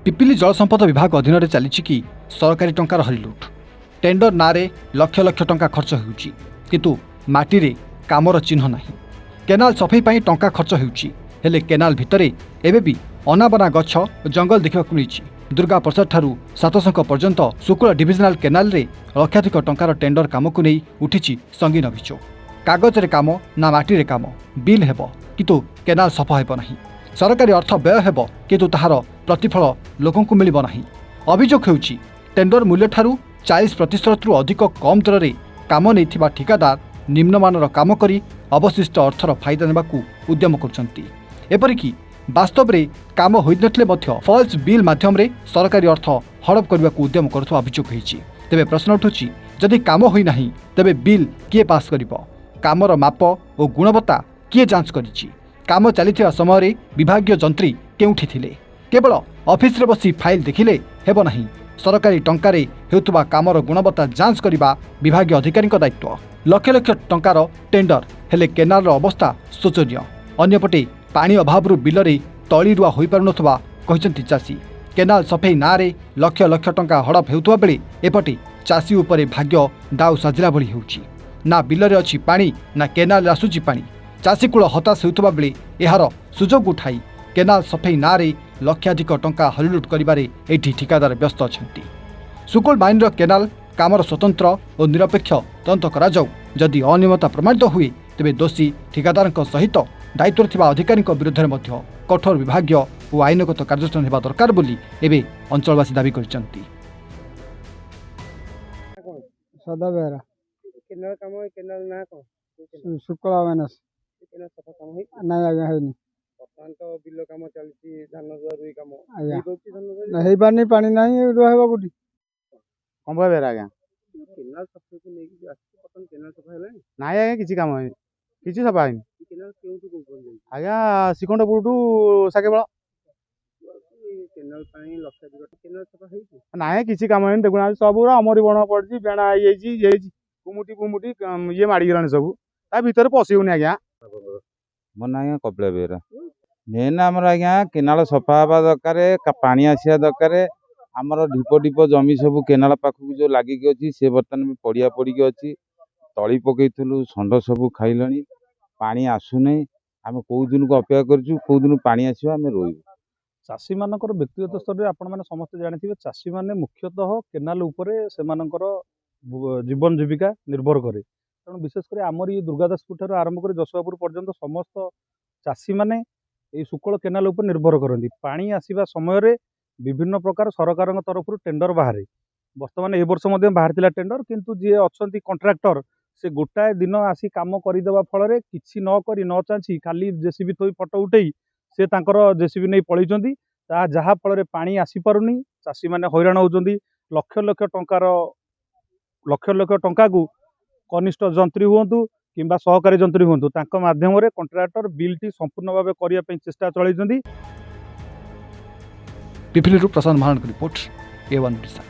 पिपिली जल संपद विभाग अधीन चली कि सरकारी टंकार हरिलुट टेंडर नारे लक्ष लक्ष टंका खर्च होउची किंतु माटी रे कामर चिन्ह नाही। केनाल सफाई पाई टंका खर्च होउची हेले केनाल भितरे एबे भी अनाबना गछ जंगल देखा मिली। दुर्गा प्रसाद ठारू सातशंक पर्यंत सुकुला डिविजनाल केनाल रे लक्षाधिक टंकार टेंडर काम को नहीं उठी संगीन अभियोग। कागज रे काम ना माटी रे काम बिल हेब किंतु केनाल सफा हेब नाही। सरकारी अर्थ व्यय हेब किंतु ताहार प्रतिफल लोकंकु मिलिब नाही। अभियोग हेउची टेंडर मूल्य ठारू 40% रु अधिक कम दर रे काम नैथिबा ठिकादार निम्नमानर काम करी अवशिष्ट अर्थर फायदा नेबाकू उद्यम करछंती। एपरिकी वास्तव रे काम होइनथले मध्य फॉल्स बिल माध्यम रे सरकारी अर्थ हड़प करबाकू उद्यम करथु अभियोग होईची। तेबे प्रश्न उठुची जदि काम होई नाही तेबे बिल किए पास करिवो? कामर माप और गुणवत्ता किए जांच करिची? काम चलिथिबा समय रे विभागीय जंत्री केउठी थिले? केवल ऑफिस रे बसी फाइल देखिले हेबो नाही। सरकारी टंकारे हेउतबा कामर गुणवत्ता जांच करिबा विभागीय अधिकारी दायित्व। लक्ष लक्ष टंकार टेंडर हेले केनाल अवस्था शोचनीय। अन्यपटे पानी अभाव बिल रे तली रुआ होई पारुनथबा कहिसंती चासी। केनाल सफेई नारे लक्ष लक्ष टंका हड़प हेउतबा बेले एपटे चासी उपरे भाग्य दाउ साजिला भली हेउची। ना बिल रे अछि पानी ना केनाल आसुची पानी। चासी कूल हताश हेउतबा बेले एहार सुजोग उठाई केनाल सफेई नारे लक्षाधिक टंका हरिलुट करिबारे एठी ठिकादार व्यस्त अछंती। सुकुल माइन केनाल कामर स्वतंत्र और निरपेक्ष तदंत करा जाऊ। जदि अनियमितता प्रमाणित हुए तेबे दोषी ठिकादार सहित दायित्व थिबा अधिकारी विरुद्ध में कठोर विभागीय और आईनगत कार्यानुष्ठान हेबा दरकार बोली एबे अंचलवासी दाबी करछंती। सदा बेरा केनाल काम केनाल ना को शुक्ला माइनस केनाल सफा काम होई नहीं आज्ञा है वर्तमान तो बिल काम चलती धान दुआ रुई काम आज्ञा हेई दोची धान दुआ नहीं पानी पानी नहीं रहबा कोठी कंबा बेरा आज्ञा केनाल सफा को नेकी जो आसी वर्तमान केनाल सफा हेला नाई आज्ञा किछि काम होई किछि सफा होई केनाल केउटु को कोन जाई आज्ञा सिकंडपुर टू साकेबळ केनाल पानी लक्षाधिक केनाल सफा हेई नाई किछि काम होई देखुना सब अमरी बण पड़छि बेणा आई जाइछि ये कुमुटी ये माड़ी गलानी सब ता भीतर पसिउनी आज्ञा मन आज्ञा कपिला बेरा मेन आमर आज्ञा केनाल सफा हवा दरकार पानी आसिया दरकार आमर ढीप जमी सब केनाल पाखक जो लागिक अच्छी से बर्तमान पड़िया पड़िक अच्छी तली पकईलु षंड सब खाइल पानी आसुना आम कौ दिन को अपेक्षा करूँ कौ दिन पानी आसो आम रोबू। चाषी मानकर व्यक्तिगत स्तर में आपण मैंने समस्ते जानी चाषी मैंने मुख्यतः केनाल उपरे सेमानकर जीवन जीविका निर्भर करे। तेणु विशेषकर आमर ये दुर्गादासपुर ठार आरंभ कर जशुआपुर पर्यंत समस्त चाषी मैंने ये सुकल केनाल उपर निर्भर करती। पानी आसवा समय विभिन्न प्रकार सरकार तरफ टेंडर बाहर बर्तमान ए वर्ष बाहर टेंडर किंतु जी अच्छा कंट्राक्टर से गोटाए दिन आसी काम करदेवा फल कि न चाची खाली जेसीबी थोई फटो उठे से जेसीबी नहीं पलैंती जहाँ फल पानी आसीपारुनी चाषी मैंने हैरान होती। लक्ष लक्ष टंका को कनिष्ठ जंत्री हुंतु किंबा सहकारी जंत्री हुंतु तांको माध्यम रे कंट्राक्टर बिलटी संपूर्ण भाव करिया पई चेष्टा चलैछंती। पिपिली प्रसाद महाराण रिपोर्ट A1 ओडिशा।